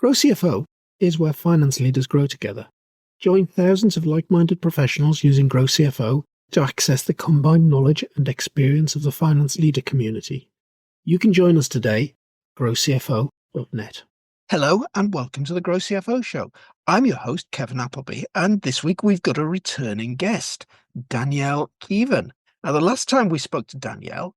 Grow CFO is where finance leaders grow together. Join thousands of like-minded professionals using Grow CFO to access the combined knowledge and experience of the finance leader community. You can join us today, growcfo.net. Hello and welcome to the Grow CFO Show. I'm your host, Kevin Appleby, and this week we've got a returning guest, Danielle Keeven. Now, the last time we spoke to Danielle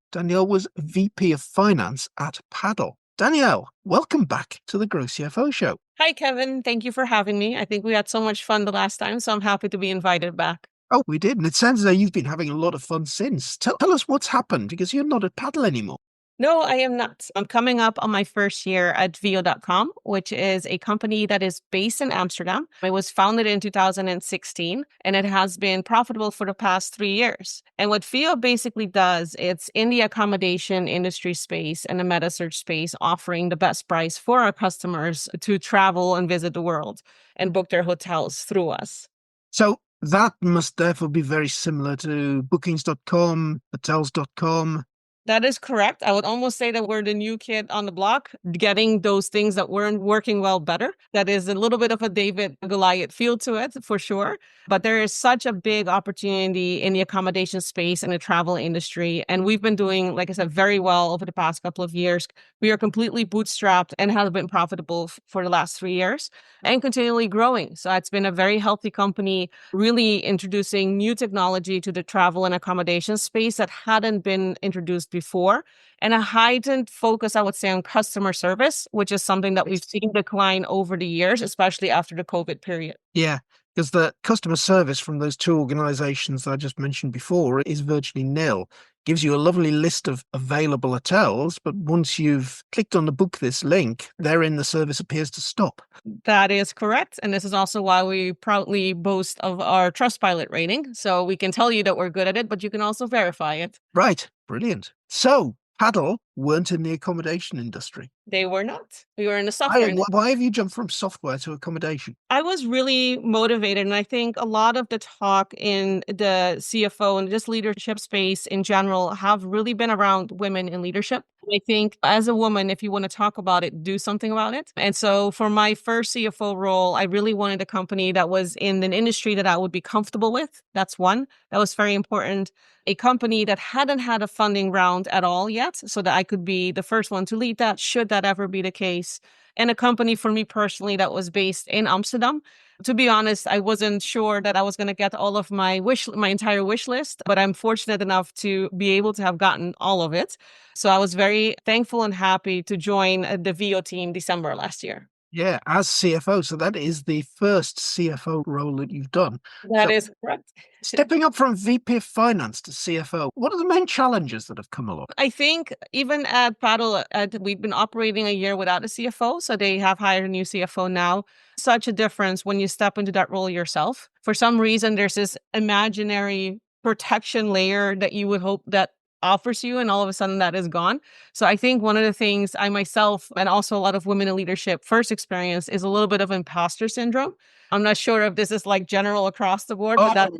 was VP of Finance at Paddle. Danielle, welcome back to the Grow CFO Show. Hi, Kevin. Thank you for having me. I think we had so much fun the last time, so I'm happy to be invited back. Oh, we did, and it sounds as though you've been having a lot of fun since. Tell us what's happened, because you're not at Paddle anymore. No, I am not. I'm coming up on my first year at VO.com, which is a company that is based in Amsterdam. It was founded in 2016, and it has been profitable for the past 3 years. And what VO basically does, it's in the accommodation industry space and the meta search space, offering the best price for our customers to travel and visit the world and book their hotels through us. So that must therefore be very similar to bookings.com, hotels.com. That is correct. I would almost say that we're the new kid on the block, getting those things that weren't working well better. That is a little bit of a David Goliath feel to it, for sure. But there is such a big opportunity in the accommodation space and the travel industry. And we've been doing, like I said, very well over the past couple of years. We are completely bootstrapped and have been profitable for the last 3 years and continually growing. So it's been a very healthy company, really introducing new technology to the travel and accommodation space that hadn't been introduced before, and a heightened focus, I would say, on customer service, which is something that we've seen decline over the years, especially after the COVID period. Yeah, because the customer service from those two organizations that I just mentioned before is virtually nil. Gives you a lovely list of available hotels, but once you've clicked on the book this link, therein the service appears to stop. That is correct. And this is also why we proudly boast of our Trustpilot rating. So we can tell you that we're good at it, but you can also verify it. Right, brilliant. So Paddle weren't in the accommodation industry. They were not. We were in the software industry. Why have you jumped from software to accommodation? I was really motivated, and I think a lot of the talk in the CFO and just leadership space in general have really been around women in leadership. I think as a woman, if you want to talk about it, do something about it. And so for my first CFO role, I really wanted a company that was in an industry that I would be comfortable with. That's one. That was very important. A company that hadn't had a funding round at all yet, so that I could be the first one to lead that, should that ever be the case. And a company for me personally that was based in Amsterdam. To be honest, I wasn't sure that I was going to get all of my entire wish list, but I'm fortunate enough to be able to have gotten all of it. So I was very thankful and happy to join the VO team December last year. Yeah, as CFO. So that is the first CFO role that you've done. That is correct. Stepping up from VP of Finance to CFO, what are the main challenges that have come along? I think even at Paddle, we've been operating a year without a CFO, so they have hired a new CFO now. Such a difference when you step into that role yourself. For some reason, there's this imaginary protection layer that you would hope that offers you, and all of a sudden that is gone. So I think one of the things I myself, and also a lot of women in leadership, first experience is a little bit of imposter syndrome. I'm not sure if this is like general across the board. But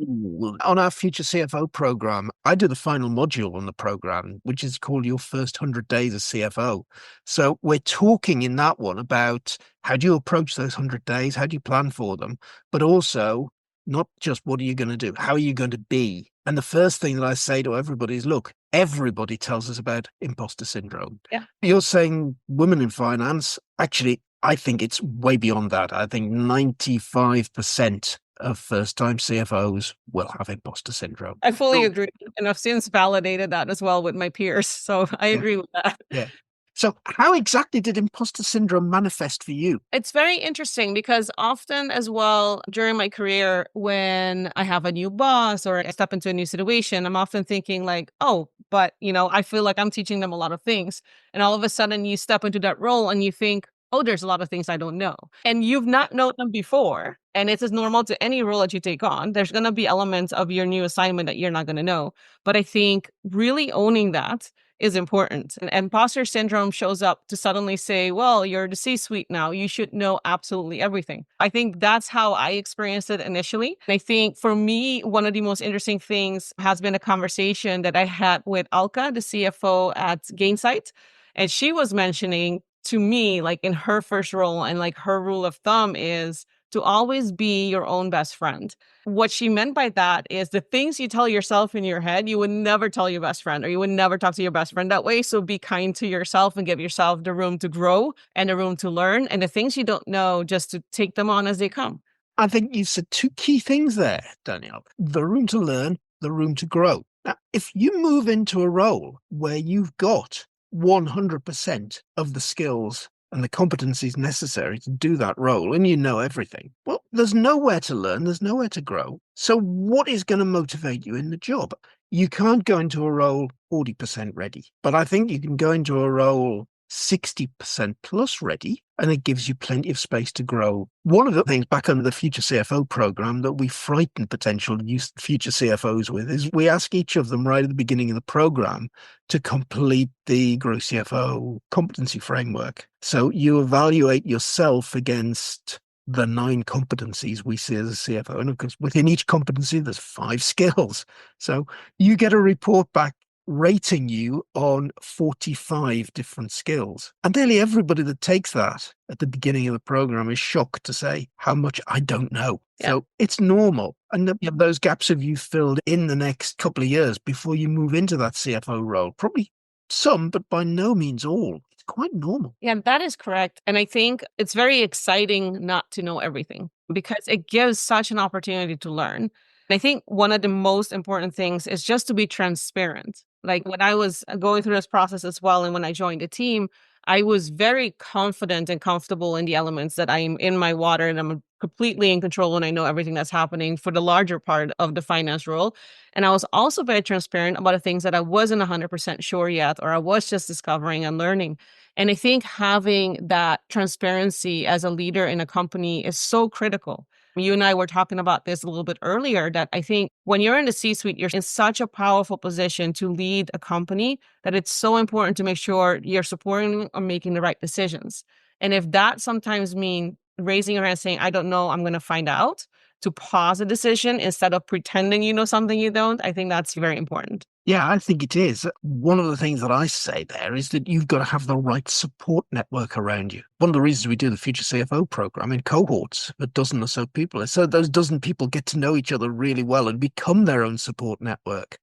on our future CFO program, I do the final module on the program, which is called Your First 100 Days as CFO. So we're talking in that one about how do you approach those 100 days? How do you plan for them? But also not just what are you going to do? How are you going to be? And the first thing that I say to everybody is, look, everybody tells us about imposter syndrome. Yeah. You're saying women in finance. Actually, I think it's way beyond that. I think 95% of first-time CFOs will have imposter syndrome. I fully agree. And I've since validated that as well with my peers. So I agree with that. Yeah. So how exactly did imposter syndrome manifest for you? It's very interesting because often as well during my career, when I have a new boss or I step into a new situation, I'm often thinking like, oh, but I feel like I'm teaching them a lot of things. And all of a sudden you step into that role and you think, oh, there's a lot of things I don't know. And you've not known them before. And it's as normal to any role that you take on. There's going to be elements of your new assignment that you're not going to know. But I think really owning that is important. And imposter syndrome shows up to suddenly say, well, you're the C-suite now. You should know absolutely everything. I think that's how I experienced it initially. And I think for me, one of the most interesting things has been a conversation that I had with Alka, the CFO at Gainsight. And she was mentioning to me, like in her first role, and like her rule of thumb is to always be your own best friend. What she meant by that is the things you tell yourself in your head, you would never tell your best friend, or you would never talk to your best friend that way. So be kind to yourself and give yourself the room to grow and the room to learn. And the things you don't know, just to take them on as they come. I think you said two key things there, Danielle. The room to learn, the room to grow. Now, if you move into a role where you've got 100% of the skills and the competencies necessary to do that role, and you know everything, well, there's nowhere to learn, there's nowhere to grow. So what is going to motivate you in the job? You can't go into a role 40% ready, but I think you can go into a role 60% plus ready, and it gives you plenty of space to grow. One of the things back under the Future CFO program that we frighten potential future CFOs with is we ask each of them right at the beginning of the program to complete the Grow CFO competency framework. So you evaluate yourself against the 9 competencies we see as a CFO. And of course, within each competency, there's 5 skills. So you get a report back rating you on 45 different skills. And nearly everybody that takes that at the beginning of the program is shocked to say how much I don't know. Yeah. So it's normal. And those gaps have you filled in the next couple of years before you move into that CFO role. Probably some, but by no means all. It's quite normal. Yeah, that is correct. And I think it's very exciting not to know everything because it gives such an opportunity to learn. And I think one of the most important things is just to be transparent. Like when I was going through this process as well, and when I joined the team, I was very confident and comfortable in the elements that I'm in my water and I'm completely in control and I know everything that's happening for the larger part of the finance role. And I was also very transparent about the things that I wasn't 100% sure yet, or I was just discovering and learning. And I think having that transparency as a leader in a company is so critical. You and I were talking about this a little bit earlier that I think when you're in the C-suite, you're in such a powerful position to lead a company that it's so important to make sure you're supporting or making the right decisions. And if that sometimes means raising your hand and saying, I don't know, I'm going to find out, to pause a decision instead of pretending you know something you don't, I think that's very important. Yeah, I think it is. One of the things that I say there is that you've got to have the right support network around you. One of the reasons we do the Future CFO program in cohorts, a dozen or so people, is so those dozen people get to know each other really well and become their own support network.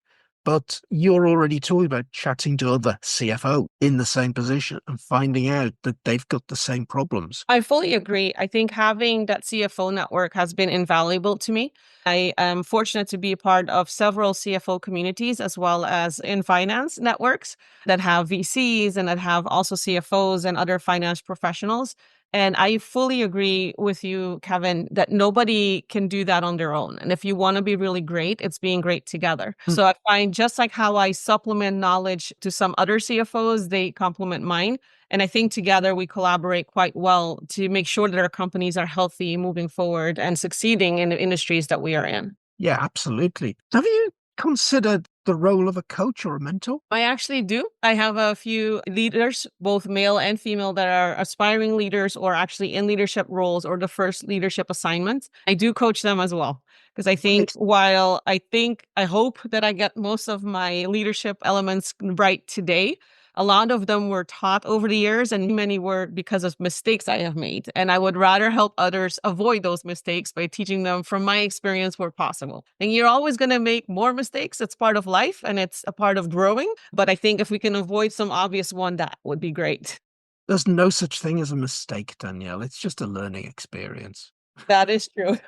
But you're already talking about chatting to other CFO in the same position and finding out that they've got the same problems. I fully agree. I think having that CFO network has been invaluable to me. I am fortunate to be a part of several CFO communities as well as in finance networks that have VCs and that have also CFOs and other finance professionals. And I fully agree with you, Kevin, that nobody can do that on their own. And if you want to be really great, it's being great together. So I find just like how I supplement knowledge to some other CFOs, they complement mine. And I think together we collaborate quite well to make sure that our companies are healthy moving forward and succeeding in the industries that we are in. Yeah, absolutely. Have you considered the role of a coach or a mentor? I actually do. I have a few leaders, both male and female, that are aspiring leaders or actually in leadership roles or the first leadership assignments. I do coach them as well. Because I think while I hope that I get most of my leadership elements right today, a lot of them were taught over the years and many were because of mistakes I have made. And I would rather help others avoid those mistakes by teaching them from my experience where possible. And you're always going to make more mistakes. It's part of life and it's a part of growing. But I think if we can avoid some obvious one, that would be great. There's no such thing as a mistake, Danielle. It's just a learning experience. That is true.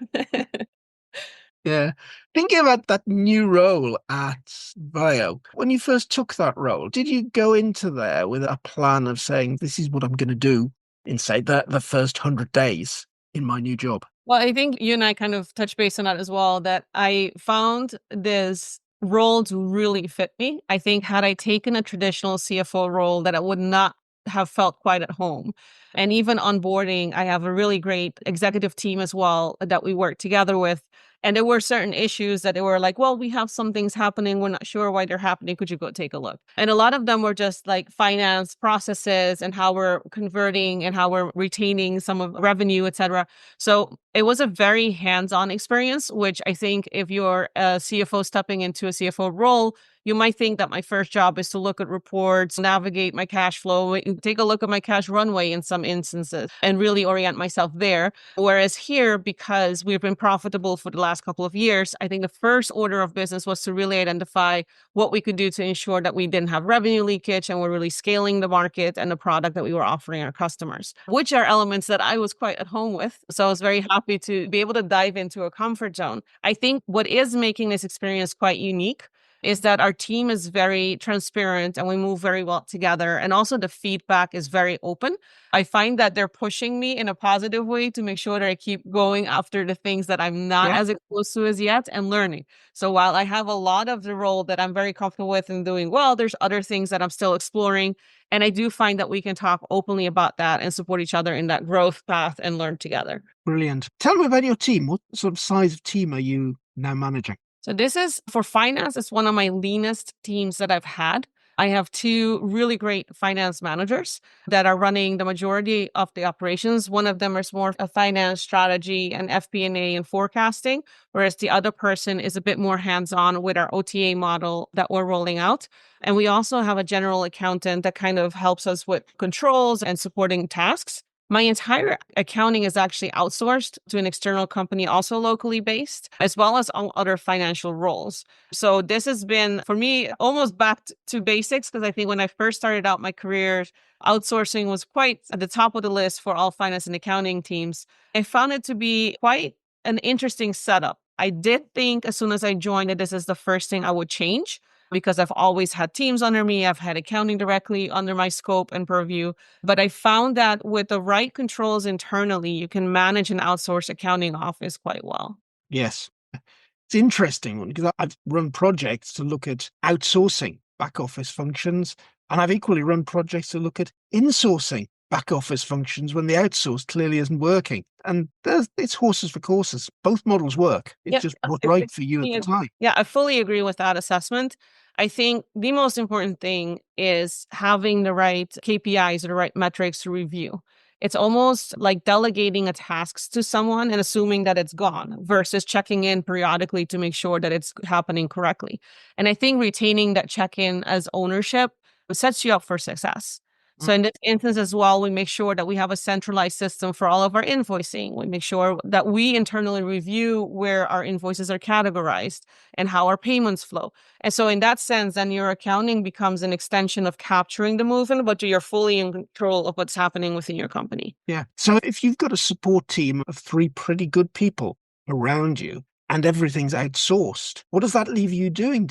Yeah. Thinking about that new role at Bio, when you first took that role, did you go into there with a plan of saying, this is what I'm going to do in, say, the first 100 days in my new job? Well, I think you and I kind of touched base on that as well, that I found this role to really fit me. I think had I taken a traditional CFO role, that I would not have felt quite at home. And even onboarding, I have a really great executive team as well that we work together with. And there were certain issues that they were like, well, we have some things happening. We're not sure why they're happening. Could you go take a look? And a lot of them were just like finance processes and how we're converting and how we're retaining some of revenue, et cetera. So it was a very hands-on experience, which I think if you're a CFO stepping into a CFO role, You might think that my first job is to look at reports, navigate my cash flow, take a look at my cash runway in some instances, and really orient myself there. Whereas here, because we've been profitable for the last couple of years, I think the first order of business was to really identify what we could do to ensure that we didn't have revenue leakage and we're really scaling the market and the product that we were offering our customers, which are elements that I was quite at home with. So I was very happy to be able to dive into a comfort zone. I think what is making this experience quite unique is that our team is very transparent and we move very well together. And also the feedback is very open. I find that they're pushing me in a positive way to make sure that I keep going after the things that I'm not Yeah. as exposed to as yet and learning. So while I have a lot of the role that I'm very comfortable with and doing well, there's other things that I'm still exploring. And I do find that we can talk openly about that and support each other in that growth path and learn together. Brilliant. Tell me about your team. What sort of size of team are you now managing? So this is for finance. It's one of my leanest teams that I've had. I have two really great finance managers that are running the majority of the operations. One of them is more of a finance strategy and FP&A and forecasting, whereas the other person is a bit more hands-on with our OTA model that we're rolling out. And we also have a general accountant that kind of helps us with controls and supporting tasks. My entire accounting is actually outsourced to an external company, also locally based, as well as all other financial roles. So this has been, for me, almost back to basics, because I think when I first started out my career, outsourcing was quite at the top of the list for all finance and accounting teams. I found it to be quite an interesting setup. I did think as soon as I joined that this is the first thing I would change, because I've always had teams under me. I've had accounting directly under my scope and purview. But I found that with the right controls internally, you can manage an outsourced accounting office quite well. Yes. It's interesting because I've run projects to look at outsourcing back office functions, and I've equally run projects to look at insourcing back office functions when the outsource clearly isn't working. And it's horses for courses. Both models work. It's Yeah, just what's right for you at the time. yeah, I fully agree with that assessment. I think the most important thing is having the right KPIs or the right metrics to review. It's almost like delegating a task to someone and assuming that it's gone versus checking in periodically to make sure that it's happening correctly. And I think retaining that check-in as ownership sets you up for success. Mm. So in this instance as well, we make sure that we have a centralized system for all of our invoicing. We make sure that we internally review where our invoices are categorized and how our payments flow. And so in that sense, then your accounting becomes an extension of capturing the movement, but you're fully in control of what's happening within your company. Yeah. So if you've got a support team of 3 pretty good people around you and everything's outsourced, what does that leave you doing,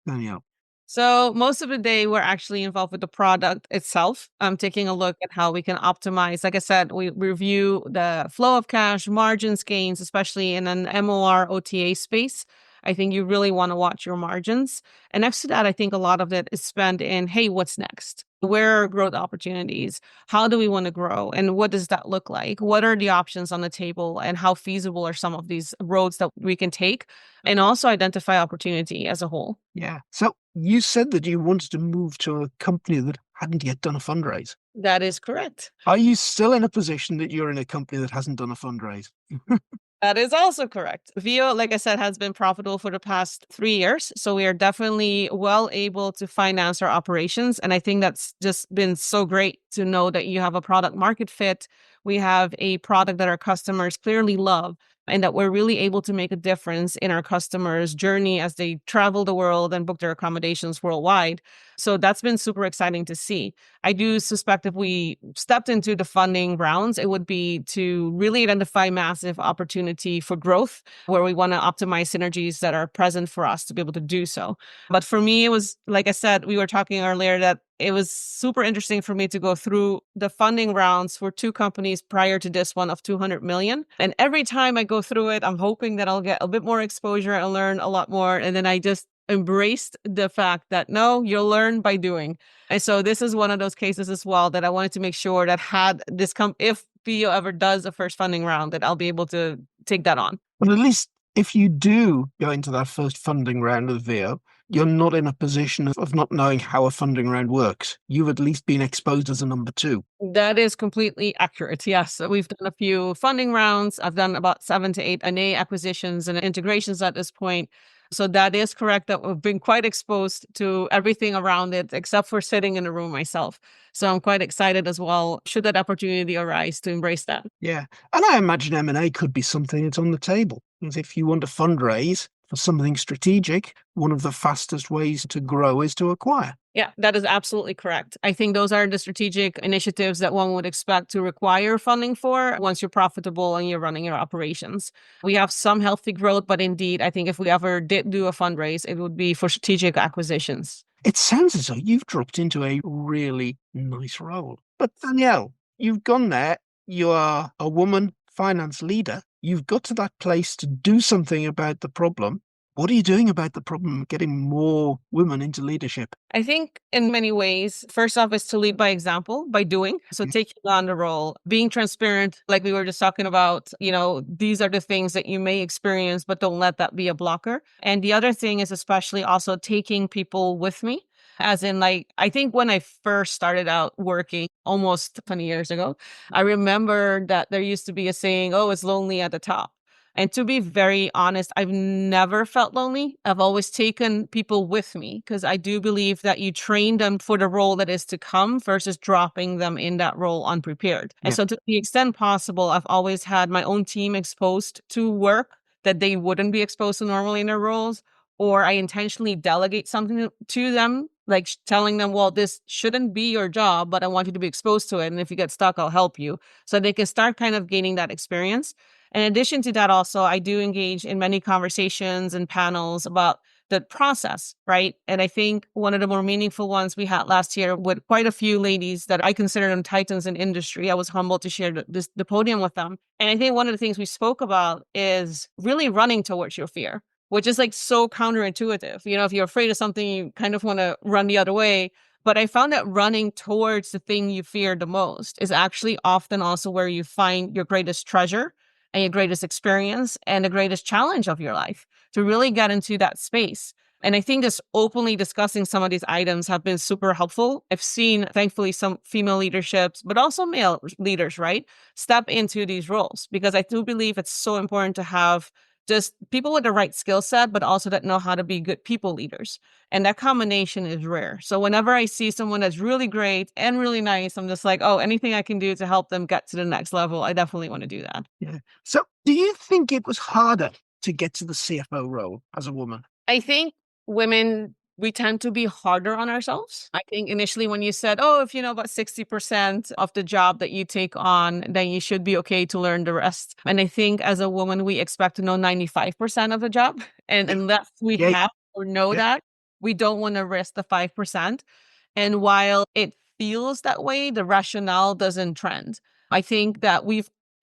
Danielle? So most of the day, we're actually involved with the product itself. I'm taking a look at how we can optimize. Like I said, we review the flow of cash, margins gains, especially in an MOR OTA space. I think you really want to watch your margins. And next to that, I think a lot of it is spent in, hey, what's next? Where are growth opportunities? How do we want to grow? And what does that look like? What are the options on the table? And how feasible are some of these roads that we can take? And also identify opportunity as a whole. Yeah. So you said that you wanted to move to a company that hadn't yet done a fundraise. That is correct. Are you still in a position that you're in a company that hasn't done a fundraise? That is also correct. Vio, like I said, has been profitable for the past 3 years. So we are definitely well able to finance our operations. And I think that's just been so great to know that you have a product market fit. We have a product that our customers clearly love, and that we're really able to make a difference in our customers' journey as they travel the world and book their accommodations worldwide. So that's been super exciting to see. I do suspect if we stepped into the funding rounds, it would be to really identify massive opportunity for growth where we want to optimize synergies that are present for us to be able to do so. But for me, it was, like I said, we were talking earlier that it was super interesting for me to go through the funding rounds for two companies prior to this one of 200 million. And every time I go through it, I'm hoping that I'll get a bit more exposure and learn a lot more. And then I just embraced the fact that no, you'll learn by doing. And so this is one of those cases as well that I wanted to make sure that had this if Theo ever does a first funding round, that I'll be able to take that on. But at least if you do go into that first funding round of VO, you're not in a position of not knowing how a funding round works. You've at least been exposed as a number two. That is completely accurate. Yes. We've done a few funding rounds. I've done about 7 to 8 NA acquisitions and integrations at this point. So that is correct that we've been quite exposed to everything around it, except for sitting in the room myself. So I'm quite excited as well, should that opportunity arise, to embrace that. Yeah. And I imagine M&A could be something that's on the table. Because if you want to fundraise for something strategic, one of the fastest ways to grow is to acquire. Yeah, that is absolutely correct. I think those are the strategic initiatives that one would expect to require funding for once you're profitable and you're running your operations. We have some healthy growth, but indeed, I think if we ever did do a fundraise, it would be for strategic acquisitions. It sounds as though you've dropped into a really nice role. But Danielle, you've gone there. You are a woman finance leader. You've got to that place to do something about the problem. What are you doing about the problem of getting more women into leadership? I think in many ways, first off, is to lead by example, by doing. So Yeah. taking on the role, being transparent, like we were just talking about, these are the things that you may experience, but don't let that be a blocker. And the other thing is especially also taking people with me. As in, like, I think when I first started out working almost 20 years ago, I remember that there used to be a saying, oh, it's lonely at the top. And to be very honest, I've never felt lonely. I've always taken people with me because I do believe that you train them for the role that is to come versus dropping them in that role unprepared. And Yeah. so, to the extent possible, I've always had my own team exposed to work that they wouldn't be exposed to normally in their roles, or I intentionally delegate something to them, like telling them, well, this shouldn't be your job, but I want you to be exposed to it. And if you get stuck, I'll help you. So they can start kind of gaining that experience. In addition to that, also, I do engage in many conversations and panels about the process, right? And I think one of the more meaningful ones we had last year with quite a few ladies that I consider them titans in industry. I was humbled to share the podium with them. And I think one of the things we spoke about is really running towards your fear, which is like so counterintuitive. If you're afraid of something, you kind of want to run the other way. But I found that running towards the thing you fear the most is actually often also where you find your greatest treasure and your greatest experience and the greatest challenge of your life, to really get into that space. And I think just openly discussing some of these items have been super helpful. I've seen, thankfully, some female leaderships, but also male leaders, right, step into these roles, because I do believe it's so important to have just people with the right skill set, but also that know how to be good people leaders. And that combination is rare. So whenever I see someone that's really great and really nice, I'm just like, oh, anything I can do to help them get to the next level, I definitely want to do that. Yeah. So do you think it was harder to get to the CFO role as a woman? I think women, we tend to be harder on ourselves. I think initially when you said, oh, if you know about 60% of the job that you take on, then you should be okay to learn the rest. And I think as a woman, we expect to know 95% of the job. And unless we Yeah. have or know Yeah. that, we don't want to risk the 5%. And while it feels that way, the rationale doesn't trend. I think that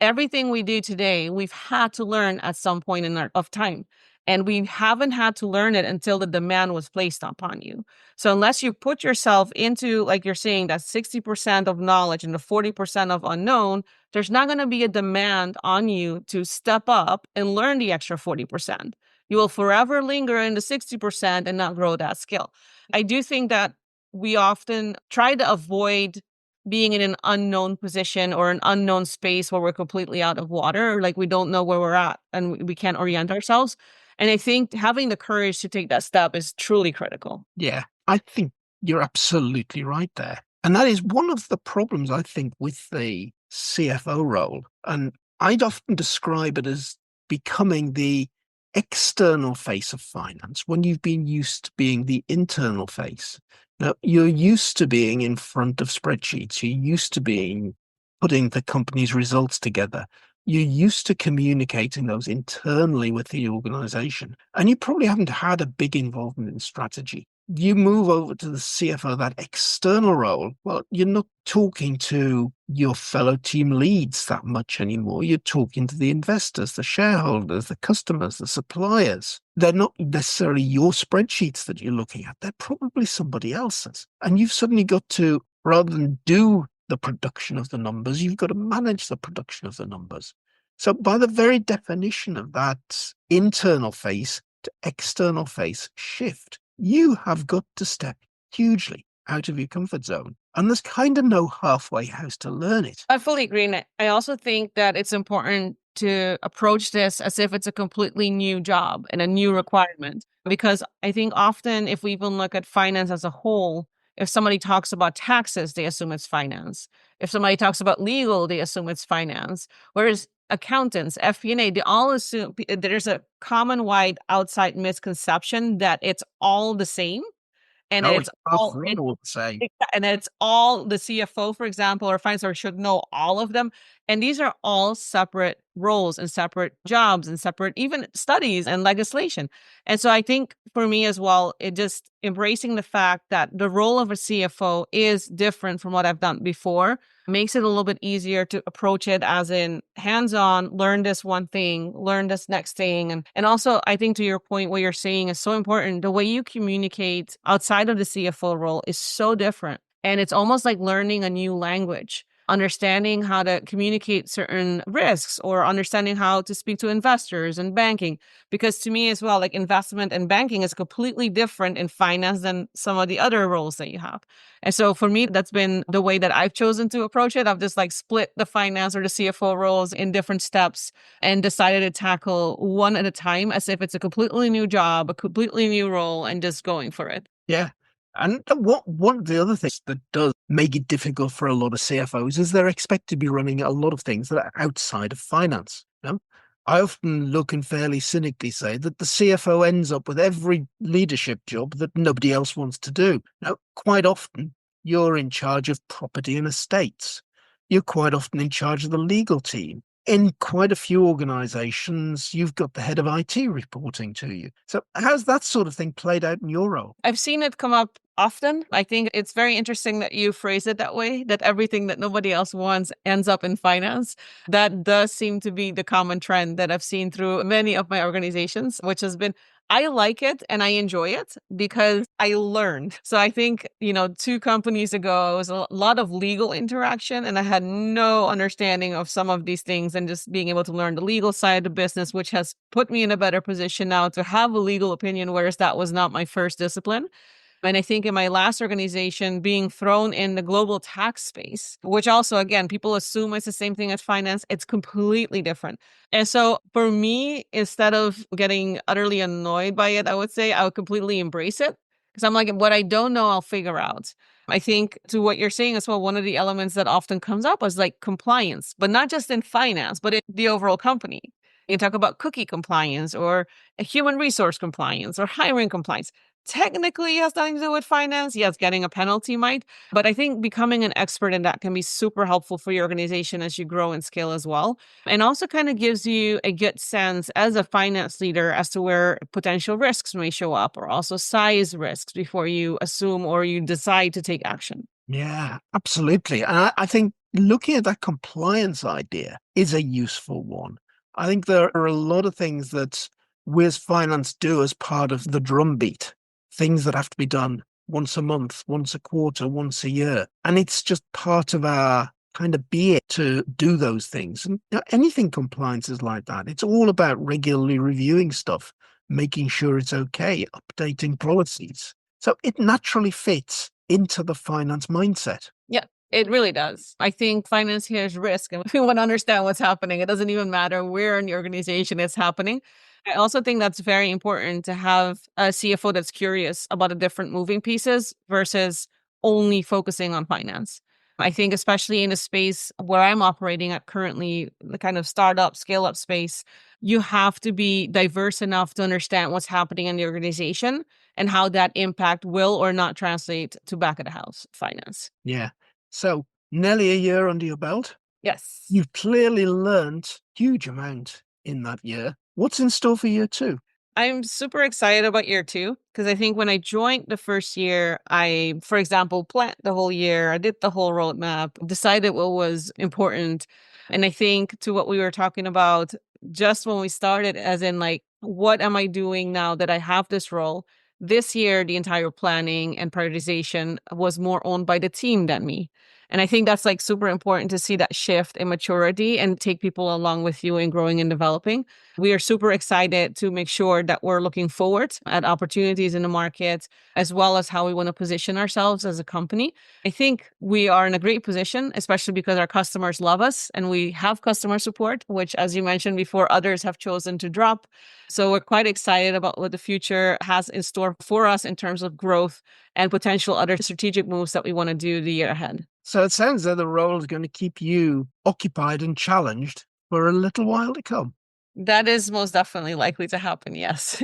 everything we do today, we've had to learn at some point in of time. And we haven't had to learn it until the demand was placed upon you. So unless you put yourself into, like you're saying, that 60% of knowledge and the 40% of unknown, there's not going to be a demand on you to step up and learn the extra 40%. You will forever linger in the 60% and not grow that skill. I do think that we often try to avoid being in an unknown position or an unknown space where we're completely out of water, or like we don't know where we're at and we can't orient ourselves. And I think having the courage to take that step is truly critical. Yeah, I think you're absolutely right there. And that is one of the problems, I think, with the CFO role. And I'd often describe it as becoming the external face of finance when you've been used to being the internal face. Now, you're used to being in front of spreadsheets. You're used to being putting the company's results together. You're used to communicating those internally with the organization, and you probably haven't had a big involvement in strategy. You move over to the CFO, that external role. Well, you're not talking to your fellow team leads that much anymore. You're talking to the investors, the shareholders, the customers, the suppliers. They're not necessarily your spreadsheets that you're looking at. They're probably somebody else's. And you've suddenly got to, rather than do the production of the numbers, you've got to manage the production of the numbers. So by the very definition of that internal face to external face shift, you have got to step hugely out of your comfort zone. And there's kind of no halfway house to learn it. I fully agree. And I also think that it's important to approach this as if it's a completely new job and a new requirement. Because I think often, if we even look at finance as a whole, if somebody talks about taxes, they assume it's finance. If somebody talks about legal, they assume it's finance. Whereas accountants, FP&A, they all assume there's a common wide outside misconception that it's all the same and No, it's it's both all for all the same. and it's all the CFO, for example, or finance or should know all of them. And these are all separate roles and separate jobs and separate even studies and legislation. And so I think for me as well, it just embracing the fact that the role of a CFO is different from what I've done before makes it a little bit easier to approach it as in hands-on, learn this one thing, learn this next thing. And also I think to your point, what you're saying is so important. The way you communicate outside of the CFO role is so different. And it's almost like learning a new language, understanding how to communicate certain risks or understanding how to speak to investors and banking. Because to me as well, like investment and banking is completely different in finance than some of the other roles that you have. And so for me, that's been the way that I've chosen to approach it. I've just like split the finance or the CFO roles in different steps and decided to tackle one at a time as if it's a completely new job, a completely new role, and just going for it. Yeah. And one of the other things that does make it difficult for a lot of CFOs is they're expected to be running a lot of things that are outside of finance. I often look and fairly cynically say that the CFO ends up with every leadership job that nobody else wants to do. Now, quite often, you're in charge of property and estates. You're quite often in charge of the legal team. In quite a few organizations, you've got the head of IT reporting to you. So how's that sort of thing played out in your role? I've seen it come up often. I think it's very interesting that you phrase it that way, that everything that nobody else wants ends up in finance. That does seem to be the common trend that I've seen through many of my organizations, which has been, I like it and I enjoy it because I learned. So I think, 2 companies ago, it was a lot of legal interaction and I had no understanding of some of these things and just being able to learn the legal side of the business, which has put me in a better position now to have a legal opinion, whereas that was not my first discipline. And I think in my last organization, being thrown in the global tax space, which also, again, people assume it's the same thing as finance, it's completely different. And so for me, instead of getting utterly annoyed by it, I would say I would completely embrace it because I'm like, what I don't know, I'll figure out. I think to what you're saying as well, one of the elements that often comes up is like compliance, but not just in finance, but in the overall company. You talk about cookie compliance or a human resource compliance or hiring compliance. Technically, it has nothing to do with finance. Yes, getting a penalty might, but I think becoming an expert in that can be super helpful for your organization as you grow and scale as well. And also kind of gives you a good sense as a finance leader as to where potential risks may show up or also size risks before you assume or you decide to take action. Yeah, absolutely. And I think looking at that compliance idea is a useful one. I think there are a lot of things that we as finance do as part of the drumbeat, things that have to be done once a month, once a quarter, once a year. And it's just part of our kind of being to do those things. And anything compliance is like that. It's all about regularly reviewing stuff, making sure it's okay, updating policies. So it naturally fits into the finance mindset. Yeah, it really does. I think finance here is risk, and we want to understand what's happening. It doesn't even matter where in the organization it's happening. I also think that's very important to have a CFO that's curious about the different moving pieces versus only focusing on finance. I think, especially in a space where I'm operating at currently, the kind of startup, scale up space, you have to be diverse enough to understand what's happening in the organization and how that impact will or not translate to back of the house finance. Yeah. So nearly a year under your belt. Yes. You've clearly learned huge amount in that year. What's in store for year two? I'm super excited about year 2 because I think when I joined the first year, I, for example, planned the whole year, I did the whole roadmap, decided what was important. And I think to what we were talking about just when we started, as in like, what am I doing now that I have this role? This year, the entire planning and prioritization was more owned by the team than me. And I think that's like super important to see that shift in maturity and take people along with you in growing and developing. We are super excited to make sure that we're looking forward at opportunities in the market, as well as how we want to position ourselves as a company. I think we are in a great position, especially because our customers love us and we have customer support, which, as you mentioned before, others have chosen to drop. So we're quite excited about what the future has in store for us in terms of growth and potential other strategic moves that we want to do the year ahead. So it sounds as though the role is going to keep you occupied and challenged for a little while to come. That is most definitely likely to happen, yes.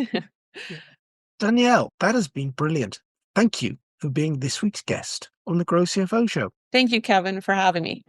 Danielle, that has been brilliant. Thank you for being this week's guest on the Grow CFO Show. Thank you, Kevin, for having me.